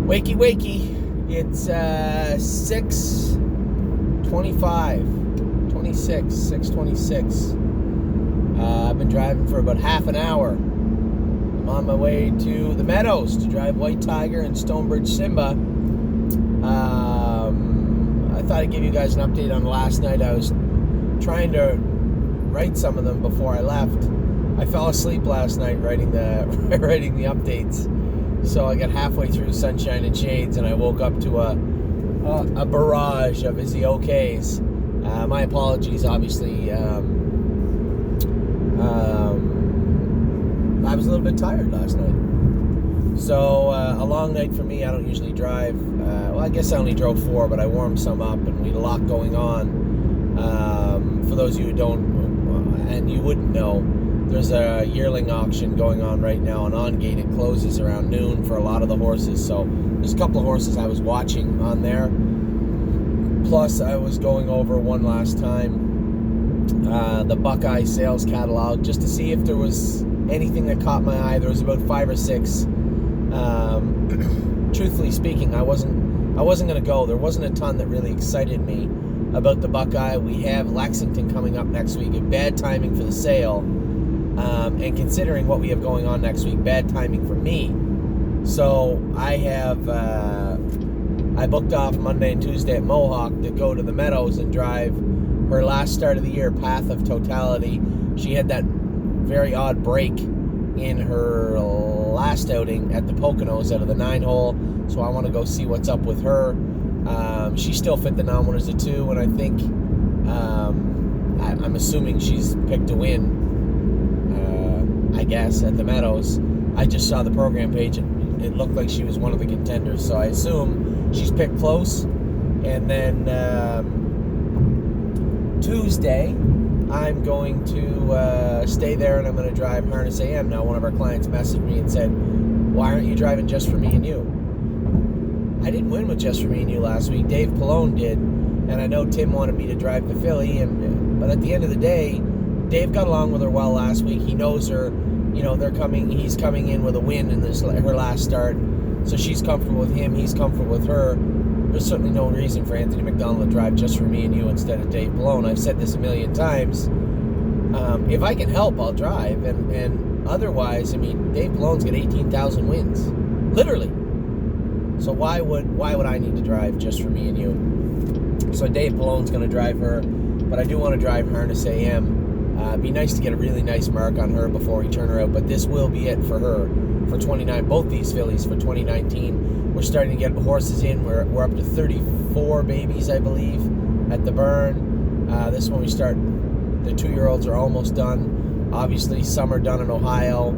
Wakey, wakey. It's 6:26. I've been driving for about half an hour. I'm on my way to the Meadows to drive White Tiger and Stonebridge Simba. I thought I'd give you guys an update on last night. I was trying to write some of them before I left. I fell asleep last night writing the updates. So I got halfway through Sunshine and Shades, and I woke up to a barrage of is he okays. My apologies, obviously. I was a little bit tired last night. So a long night for me. I don't usually drive. Well, I guess I only drove 4, but I warmed some up, and we had a lot going on. For those of you who don't, and you wouldn't know, there's a yearling auction going on right now on Gate. It closes around noon for a lot of the horses. So there's a couple of horses I was watching on there. Plus, I was going over one last time the Buckeye sales catalog just to see if there was anything that caught my eye. There was about 5 or 6. Truthfully speaking, I wasn't going to go. There wasn't a ton that really excited me about the Buckeye. We have Lexington coming up next week. Bad timing for the sale. And considering what we have going on next week, bad timing for me. So I booked off Monday and Tuesday at Mohawk to go to the Meadows and drive her last start of the year, Path of Totality. She had that very odd break in her last outing at the Poconos out of the 9-hole. So I want to go see what's up with her. She still fit the non-winners of 2, and I think I'm assuming she's picked to win. I guess, at the Meadows. I just saw the program page and it looked like she was one of the contenders, so I assume she's picked close. And then Tuesday, I'm going to stay there and I'm going to drive Harness AM. Now, one of our clients messaged me and said, why aren't you driving Just For Me and You? I didn't win with Just For Me and You last week. Dave Pallone did, and I know Tim wanted me to drive the filly, but at the end of the day, Dave got along with her well last week. He knows her. You know, he's coming in with a win in her last start. So she's comfortable with him. He's comfortable with her. There's certainly no reason for Anthony McDonald to drive Just For Me and You instead of Dave Pallone. I've said this a million times. If I can help, I'll drive. And otherwise, I mean, Dave Pallone's got 18,000 wins. Literally. So why would I need to drive Just For Me and You? So Dave Pallone's going to drive her. But I do want to drive Harness AM. It'd be nice to get a really nice mark on her before we turn her out, but this will be it for her for both these fillies for 2019. We're starting to get horses in. We're up to 34 babies, I believe, at the burn. This one we start, the 2-year-olds are almost done. Obviously, some are done in Ohio.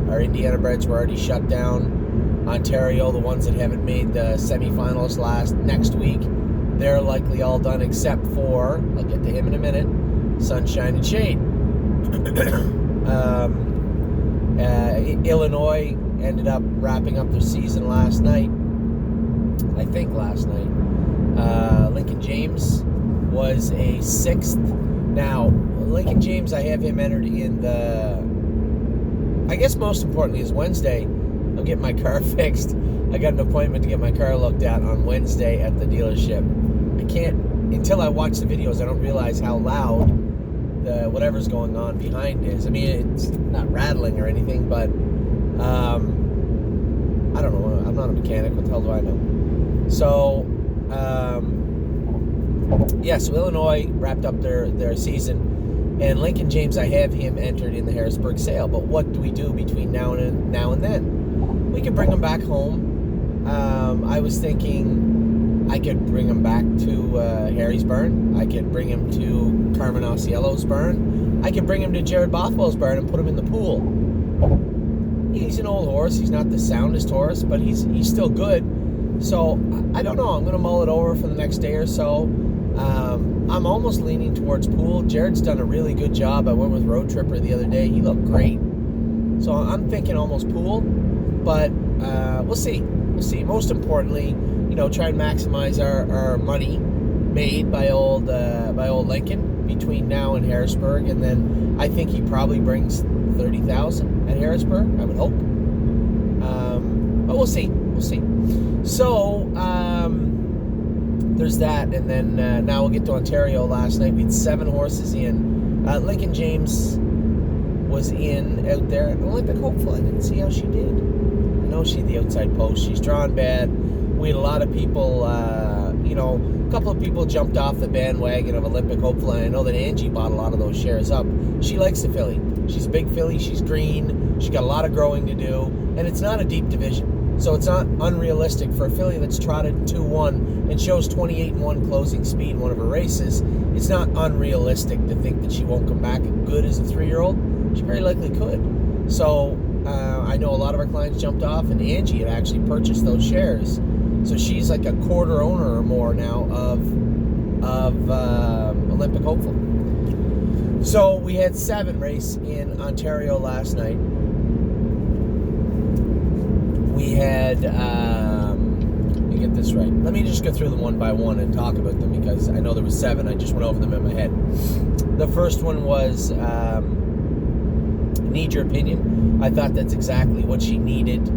Our Indiana breds were already shut down. Ontario, the ones that haven't made the semifinals next week, they're likely all done except for, I'll get to him in a minute, Sunshine and Shade. Illinois ended up wrapping up their season last night. Lincoln James was a 6th. Now, Lincoln James, I have him entered in the, I guess most importantly is Wednesday. I'm getting my car fixed. I got an appointment to get my car looked at on Wednesday at the dealership. I can't, until I watch the videos, I don't realize how loud whatever's going on behind is. I mean, it's not rattling or anything, but I don't know. I'm not a mechanic. What the hell do I know? So, so Illinois wrapped up their season, and Lincoln James, I have him entered in the Harrisburg sale. But what do we do between now and then? We could bring him back home. I was thinking I could bring him back to Harry's burn. I could bring him to Carmen Osiello's burn. I could bring him to Jared Bothwell's burn and put him in the pool. He's an old horse. He's not the soundest horse, but he's still good. So, I don't know. I'm going to mull it over for the next day or so. I'm almost leaning towards pool. Jared's done a really good job. I went with Road Tripper the other day. He looked great. So, I'm thinking almost pool. But we'll see. Most importantly, try and maximize our money made by old Lincoln between now and Harrisburg, and then I think he probably brings 30,000 at Harrisburg. I would hope. But we'll see. So, there's that. And then now we'll get to Ontario. Last night we had 7 horses in. Lincoln James was in out there. Olympic hopeful. I didn't see how she did. I know she had the outside post. She's drawn bad. We had a lot of people, a couple of people jumped off the bandwagon of Olympic hopeful. And I know that Angie bought a lot of those shares up. She likes the filly. She's a big filly. She's green. She's got a lot of growing to do. And it's not a deep division. So it's not unrealistic for a filly that's trotted 2-1 and shows 28-1 closing speed in one of her races. It's not unrealistic to think that she won't come back good as a 3-year-old. She very likely could. So I know a lot of our clients jumped off, and Angie had actually purchased those shares. So she's like a quarter owner or more now of Olympic hopeful. So we had 7 race in Ontario last night. We had, let me get this right. Let me just go through them one by one and talk about them, because I know there was 7. I just went over them in my head. The first one was Need Your Opinion. I thought that's exactly what she needed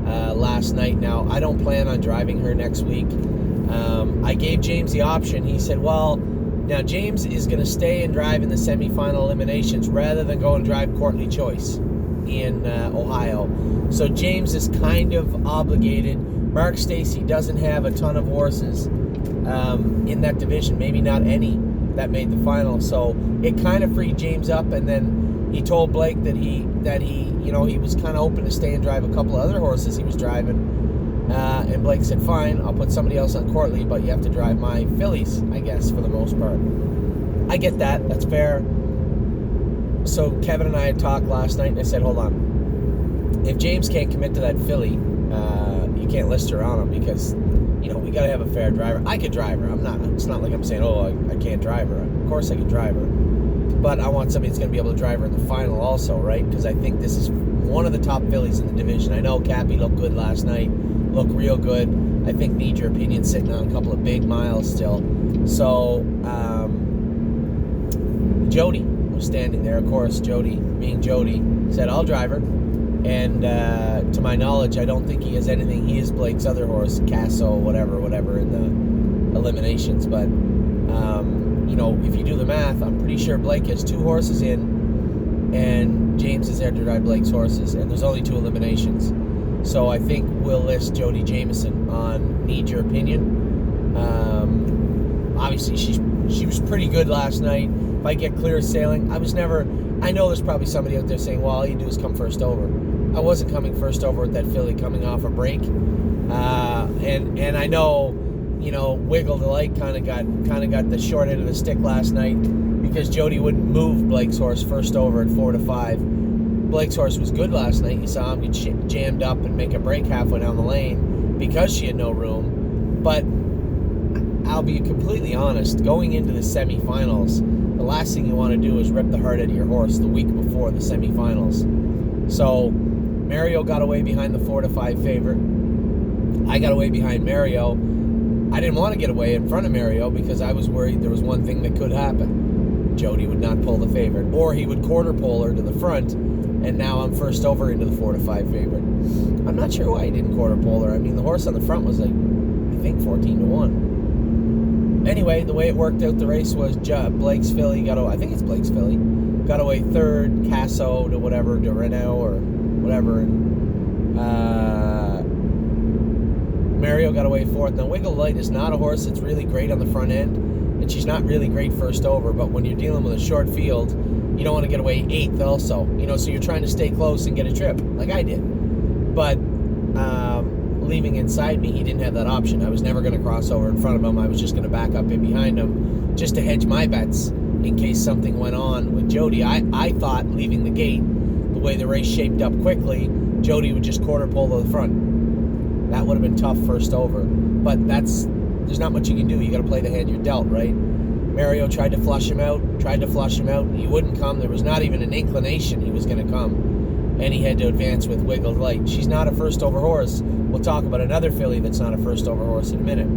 last night. Now, I don't plan on driving her next week. I gave James the option. He said, well, now James is going to stay and drive in the semifinal eliminations rather than go and drive Courtly Choice in Ohio. So James is kind of obligated. Mark Stacey doesn't have a ton of horses in that division, maybe not any that made the final. So it kind of freed James up, and then he told Blake that he was kind of hoping to stay and drive a couple of other horses he was driving. And Blake said, fine, I'll put somebody else on Courtly, but you have to drive my fillies, I guess, for the most part. I get that. That's fair. So Kevin and I had talked last night, and I said, hold on. If James can't commit to that filly, you can't list her on him, because, we got to have a fair driver. I could drive her. It's not like I'm saying, I can't drive her. Of course I can drive her. But I want somebody that's going to be able to drive her in the final also, right? Because I think this is one of the top fillies in the division. I know Cappy looked good last night. Looked real good. I think Need Your Opinion sitting on a couple of big miles still. So, Jody was standing there. Of course, Jody, being Jody, said, I'll drive her. And to my knowledge, I don't think he has anything. He is Blake's other horse, Casso, whatever, in the eliminations. But, if you do the math, I'm pretty sure Blake has 2 horses in, and James is there to drive Blake's horses, and there's only 2 eliminations. So I think we'll list Jody Jamieson on Need Your Opinion. Obviously, she was pretty good last night. If I get clear sailing, I know there's probably somebody out there saying, well, all you do is come first over. I wasn't coming first over with that filly coming off a break. And I know, Wiggle Delight kind of got the short end of the stick last night, because Jody wouldn't move Blake's horse first over at 4-5. Blake's horse was good last night. You saw him get jammed up and make a break halfway down the lane because she had no room. But I'll be completely honest, going into the semifinals, the last thing you want to do is rip the heart out of your horse the week before the semifinals. So Mario got away behind the 4-5 favorite. I got away behind Mario. I didn't want to get away in front of Mario because I was worried there was one thing that could happen. Jody would not pull the favorite, or he would quarter pole her to the front, and now I'm first over into the 4-5 favorite. I'm not sure why he didn't quarter pole her. I mean, the horse on the front was like, I think 14-1. Anyway, the way it worked out the race was Blake's filly I think it's Blake's filly, got away third, Casso to whatever, to Renault or whatever, and Mario got away fourth. Now, Wiggle Light is not a horse that's really great on the front end, and she's not really great first over, but when you're dealing with a short field, you don't want to get away 8th also, so you're trying to stay close and get a trip, like I did. But leaving inside me, he didn't have that option. I was never going to cross over in front of him. I was just going to back up in behind him just to hedge my bets in case something went on with Jody. I thought leaving the gate, the way the race shaped up quickly, Jody would just quarter pole to the front. That would have been tough first over. But there's not much you can do. You got to play the hand you're dealt, right? Mario tried to flush him out. He wouldn't come. There was not even an inclination he was going to come. And he had to advance with Wiggle Light. She's not a first over horse. We'll talk about another filly that's not a first over horse in a minute.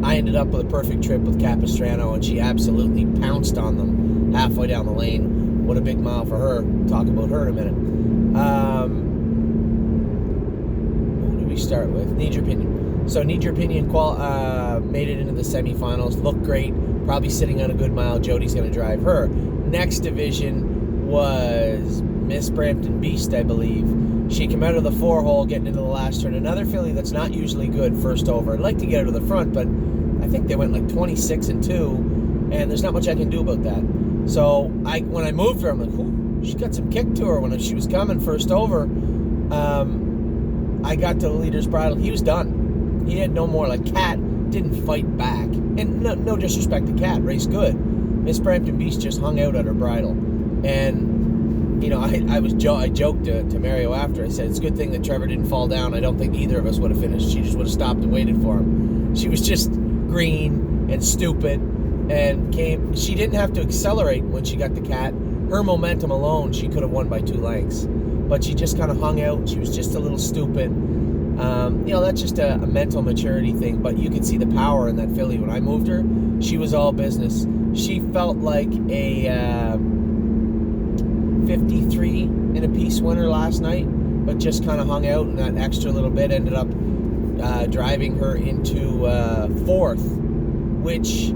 I ended up with a perfect trip with Capistrano, and she absolutely pounced on them halfway down the lane. What a big mile for her. Talk about her in a minute. we start with? Need Your Opinion. So Need Your Opinion made it into the semifinals. Looked great. Probably sitting on a good mile. Jody's going to drive her. Next division was Miss Brampton Beast, I believe. She came out of the 4-hole, getting into the last turn. Another filly that's not usually good first over. I'd like to get her to the front, but I think they went like 26-2, and there's not much I can do about that. So when I moved her, I'm like, ooh, she got some kick to her when she was coming first over. I got to the leader's bridle. He was done. He had no more. Like, Cat didn't fight back. And no disrespect to Cat, raced good. Miss Brampton Beast just hung out at her bridle. And you know, I joked to Mario after. I said, it's a good thing that Trevor didn't fall down. I don't think either of us would have finished. She just would have stopped and waited for him. She was just green and stupid and she didn't have to accelerate when she got the Cat. Her momentum alone, she could have won by 2 lengths. But she just kind of hung out. She was just a little stupid. You know, that's just a mental maturity thing. But you could see the power in that filly. When I moved her, she was all business. She felt like a 53 in a piece winner last night, but just kind of hung out, and that extra little bit ended up driving her into 4th, which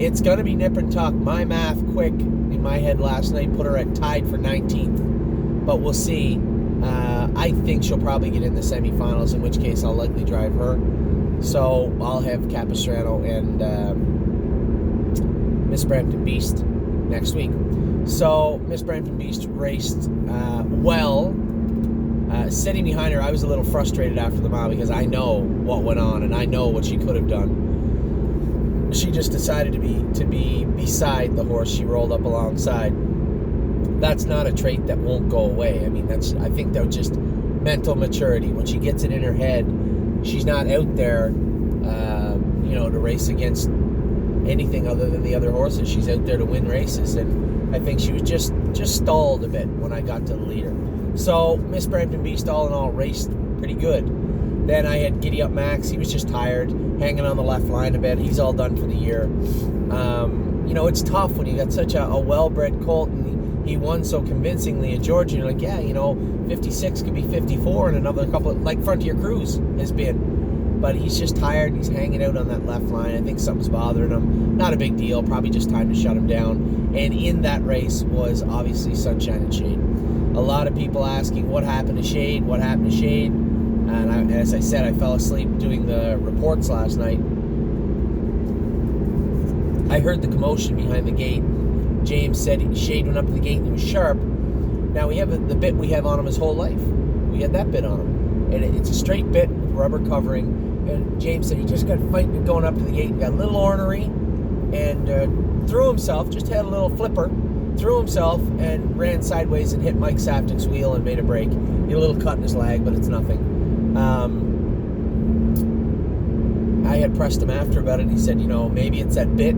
it's going to be nip and tuck. My math quick in my head last night put her at tied for 19th, but we'll see. I think she'll probably get in the semifinals, in which case I'll likely drive her. So I'll have Capistrano and Miss Brampton Beast next week. So Miss Brampton Beast raced well. Sitting behind her, I was a little frustrated after the mile because I know what went on and I know what she could have done. She just decided to be beside the horse she rolled up alongside. That's not a trait that won't go away. I mean, I think that's just mental maturity. When she gets it in her head, she's not out there, to race against anything other than the other horses. She's out there to win races, and I think she was just stalled a bit when I got to the leader. So Miss Brampton Beast, all in all, raced pretty good. Then I had Giddy Up Max. He was just tired, hanging on the left line a bit. He's all done for the year. It's tough when you got such a well-bred colt, and he won so convincingly at Georgia. You're like, 56 could be 54 and another couple, like Frontier Cruise has been. But he's just tired, and he's hanging out on that left line. I think something's bothering him. Not a big deal. Probably just time to shut him down. And in that race was obviously Sunshine and Shade. A lot of people asking, what happened to Shade? What happened to Shade? And as I said, I fell asleep doing the reports last night. I heard the commotion behind the gate. James said Shade went up to the gate and he was sharp. Now, we have the bit we have on him his whole life. We had that bit on him. And it's a straight bit with rubber covering. And James said he just got fighting going up to the gate and got a little ornery and threw himself, just had a little flipper, threw himself and ran sideways and hit Mike Saftick's wheel and made a break. He had a little cut in his leg, but it's nothing. I had pressed him after about it, and he said, maybe it's that bit,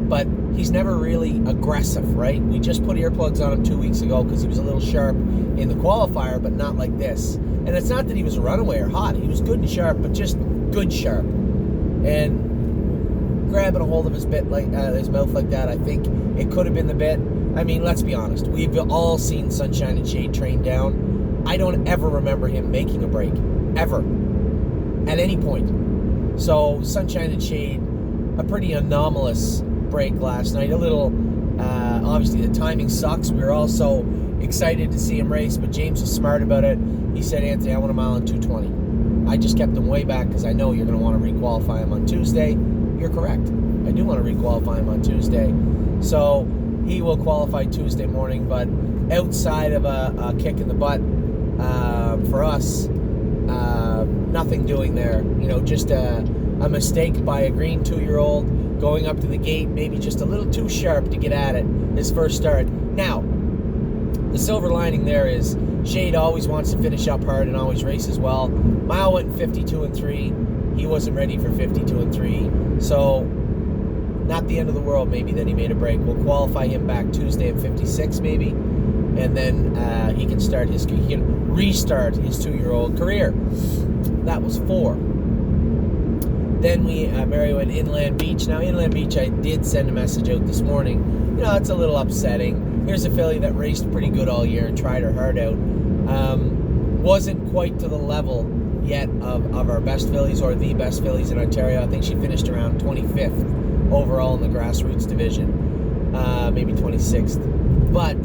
but he's never really aggressive, right? We just put earplugs on him 2 weeks ago because he was a little sharp in the qualifier, but not like this. And it's not that he was a runaway or hot. He was good and sharp, but just good sharp. And grabbing a hold of his bit like his mouth like that, I think it could have been the bit. I mean, let's be honest. We've all seen Sunshine and Shade train down. I don't ever remember him making a break, ever, at any point. So Sunshine and Shade, a pretty anomalous break last night. A little, obviously the timing sucks. We were also excited to see him race, but James was smart about it. He said, Anthony, I want a mile in 2:20. I just kept him way back because I know you're going to want to requalify him on Tuesday. You're correct. I do want to requalify him on Tuesday. So he will qualify Tuesday morning, but outside of a kick in the butt for us, nothing doing there. Just a mistake by a green 2-year-old going up to the gate, maybe just a little too sharp to get at it, his first start. Now, the silver lining there is Shade always wants to finish up hard and always races well. Mile went 52-3. He wasn't ready for 52-3. So, not the end of the world maybe that he made a break. We'll qualify him back Tuesday at 56 maybe. And then he can restart his 2-year-old career. That was 4. Then Mario went Inland Beach. Now, Inland Beach, I did send a message out this morning. It's a little upsetting. Here's a filly that raced pretty good all year and tried her heart out. Wasn't quite to the level yet of our best fillies or the best fillies in Ontario. I think she finished around 25th overall in the grassroots division, maybe 26th. But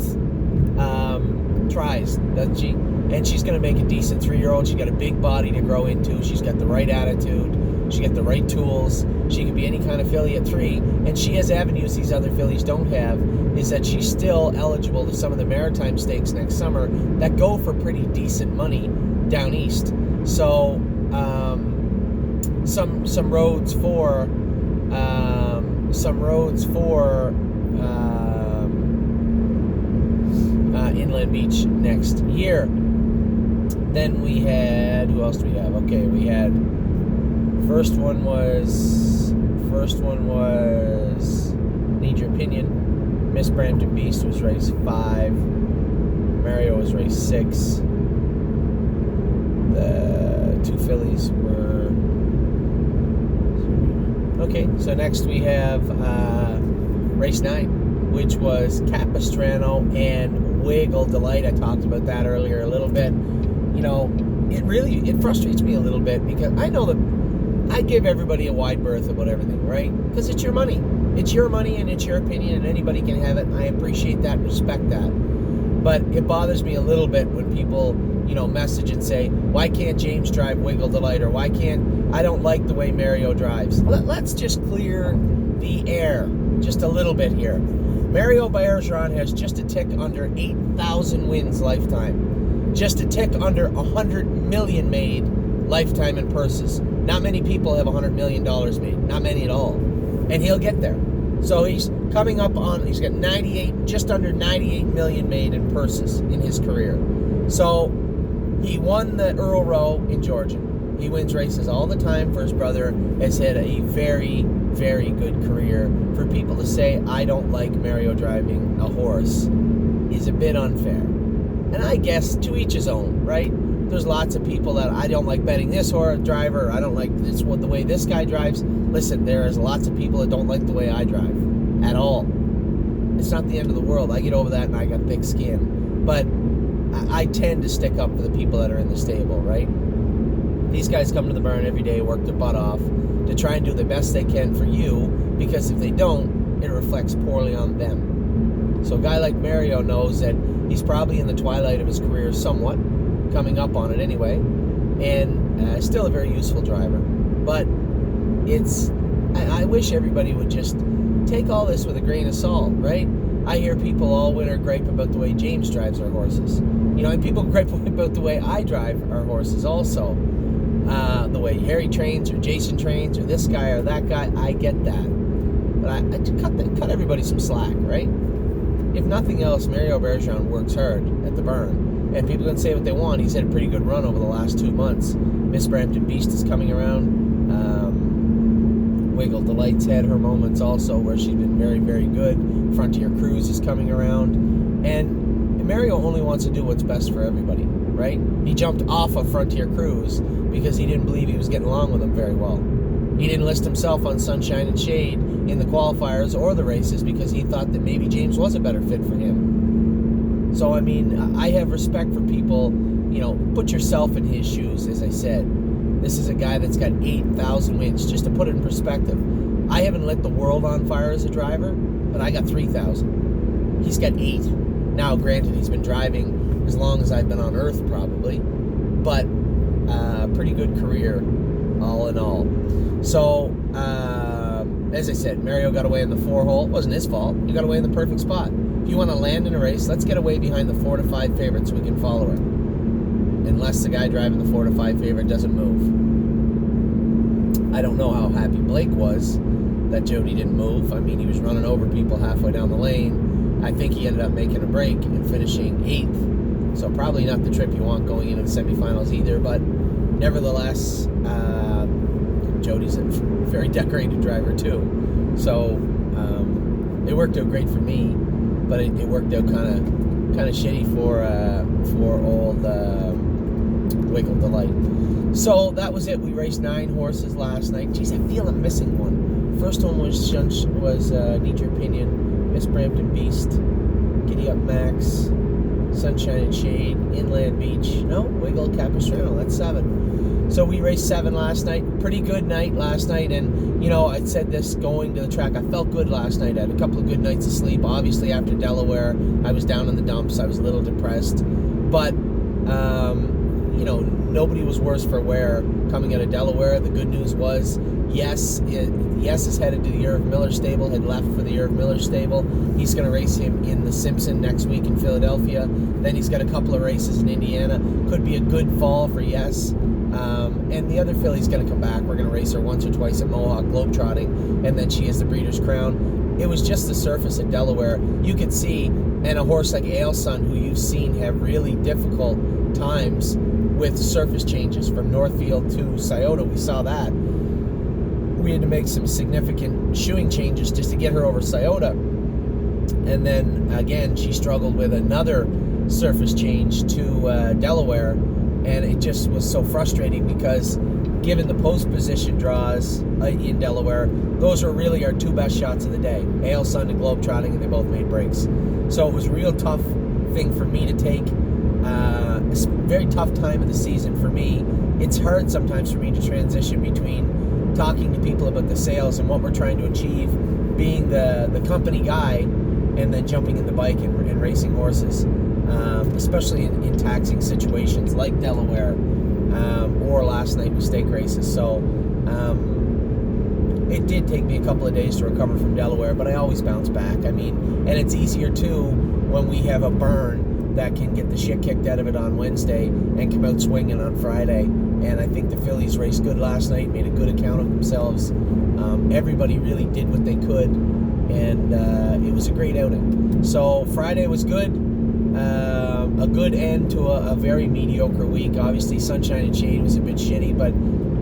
tries, doesn't she? And she's going to make a decent 3-year-old. She's got a big body to grow into. She's got the right attitude. She got the right tools. She can be any kind of filly at 3. And she has avenues these other fillies don't have, is that she's still eligible to some of the Maritime Stakes next summer that go for pretty decent money down east. So some roads for Inland Beach next year. Then we had, who else do we have? Okay, we had first one was Need Your Opinion. Miss Brampton Beast was race 5. Mario was race 6. The 2 fillies were okay. So next we have race 9, which was Capistrano and Wiggle Delight. I talked about that earlier a little bit. You know, it frustrates me a little bit because I know that I give everybody a wide berth about everything, right? Because it's your money. It's your money and it's your opinion and anybody can have it. And I appreciate that and respect that. But it bothers me a little bit when people, you know, message and say, why can't James drive Wiggle Delight? Or why can't, I don't like the way Mario drives. Let's just clear the air just a little bit here. Mario Bergeron has just a tick under 8,000 wins lifetime. Just a tick under 100 million made lifetime in purses. Not many people have $100 million made. Not many at all. And he'll get there. So he's coming up on, he's got 98, just under 98 million made in purses in his career. So he won the Earl Rowe in Georgia. He wins races all the time for his brother. Has had a very, very good career. For people to say, I don't like Mario driving a horse is a bit unfair. And I guess to each his own, right? There's lots of people that I don't like betting this horse driver. I don't like this, the way this guy drives. Listen, there's lots of people that don't like the way I drive at all. It's not the end of the world. I get over that and I got thick skin. But I tend to stick up for the people that are in the stable, right? These guys come to the barn every day, work their butt off to try and do the best they can for you, because if they don't, it reflects poorly on them. So a guy like Mario knows that he's probably in the twilight of his career somewhat, coming up on it anyway, and still a very useful driver. But I wish everybody would just take all this with a grain of salt, right? I hear people all winter gripe about the way James drives our horses. You know, and people gripe about the way I drive our horses also. The way Harry trains or Jason trains or this guy or that guy, I get that. But I cut everybody some slack, right? If nothing else, Mario Bergeron works hard at the barn. And people can say what they want. He's had a pretty good run over the last 2 months. Miss Brampton Beast is coming around. Wiggle Delight's had her moments also where she's been very, very good. Frontier Cruise is coming around. And Mario only wants to do what's best for everybody, right? He jumped off of Frontier Cruise because he didn't believe he was getting along with him very well. He didn't list himself on Sunshine and Shade in the qualifiers or the races because he thought that maybe James was a better fit for him. So, I mean, I have respect for people, you know, put yourself in his shoes, as I said. This is a guy that's got 8,000 wins. Just to put it in perspective, I haven't lit the world on fire as a driver, but I got 3,000. He's got 8. Now, granted, he's been driving as long as I've been on Earth, probably, but pretty good career, all in all. So, as I said, Mario got away in the 4-hole. It wasn't his fault. He got away in the perfect spot. If you want to land in a race, let's get away behind the 4 to 5 favorite so we can follow her. Unless the guy driving the 4 to 5 favorite doesn't move. I don't know how happy Blake was that Jody didn't move. I mean, he was running over people halfway down the lane. I think he ended up making a break and finishing 8th. So probably not the trip you want going into the semifinals either. But nevertheless, Jody's a very decorated driver too. So it worked out great for me, but it worked out kind of shitty for old Wiggle Delight. So that was it. We raced 9 horses last night. Jeez, I feel I'm missing one. First one was Need Your Opinion, Miss Brampton Beast, Giddy Up Max, Sunshine and Shade, Inland Beach. No, Wiggle, Capistrano. That's 7. So we raced 7 last night. Pretty good night last night. And, I said this going to the track. I felt good last night. I had a couple of good nights of sleep. Obviously, after Delaware, I was down in the dumps. I was a little depressed. But, nobody was worse for wear coming out of Delaware. The good news was, Yes is headed to the Irv Miller stable, had left for the Irv Miller stable. He's going to race him in the Simpson next week in Philadelphia. Then he's got a couple of races in Indiana. Could be a good fall for Yes. And the other filly's going to come back. We're going to race her once or twice at Mohawk Globetrotting, and then she has the Breeders' Crown. It was just the surface at Delaware. You could see, and a horse like Ailsun, who you've seen have really difficult times with surface changes from Northfield to Scioto. We saw that. We had to make some significant shoeing changes just to get her over Scioto. And then, again, she struggled with another surface change to Delaware. And it just was so frustrating because given the post position draws in Delaware, those are really our 2 best shots of the day. Ailsun and Globetrotting, and they both made breaks. So it was a real tough thing for me to take. It's a very tough time of the season for me. It's hard sometimes for me to transition between talking to people about the sales and what we're trying to achieve, being the company guy, and then jumping in the bike and racing horses, especially in taxing situations like Delaware or last night with stake races. So it did take me a couple of days to recover from Delaware, but I always bounce back. And it's easier too when we have a burn that can get the shit kicked out of it on Wednesday and come out swinging on Friday. And I think the fillies raced good last night, made a good account of themselves. Everybody really did what they could, and it was a great outing. So Friday was good. A good end to a very mediocre week. Obviously, Sunshine and Shade was a bit shitty, but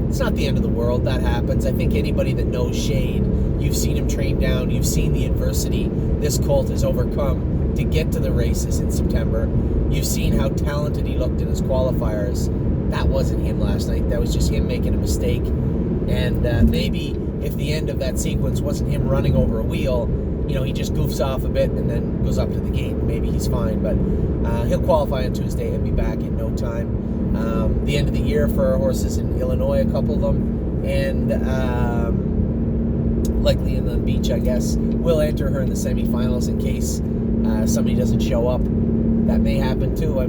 it's not the end of the world. That happens. I think anybody that knows Shade, you've seen him train down, you've seen the adversity this colt has overcome to get to the races in September. You've seen how talented he looked in his qualifiers. That wasn't him last night. That was just him making a mistake. And maybe if the end of that sequence wasn't him running over a wheel, he just goofs off a bit and then goes up to the gate. Maybe he's fine, but he'll qualify on Tuesday and be back in no time. The end of the year for our horses in Illinois, a couple of them, and likely Inland Beach, I guess. We'll enter her in the semifinals in case somebody doesn't show up. That may happen too.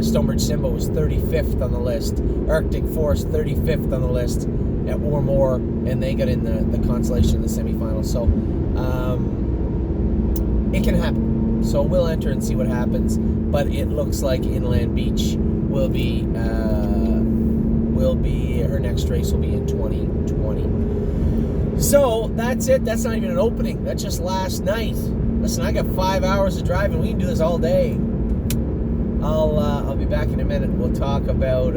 Stonebridge Simba was 35th on the list. Arctic Force 35th on the list or more, and they got in the consolation in the semifinals. So it can happen. So we'll enter and see what happens. But it looks like Inland Beach will be her next race will be in 2020. So that's it. That's not even an opening. That's just last night. Listen, I got 5 hours of driving. We can do this all day. I'll be back in a minute. We'll talk about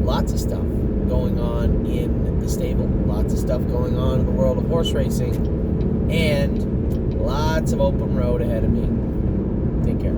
lots of stuff going on in the stable, lots of stuff going on in the world of horse racing, and lots of open road ahead of me. Take care.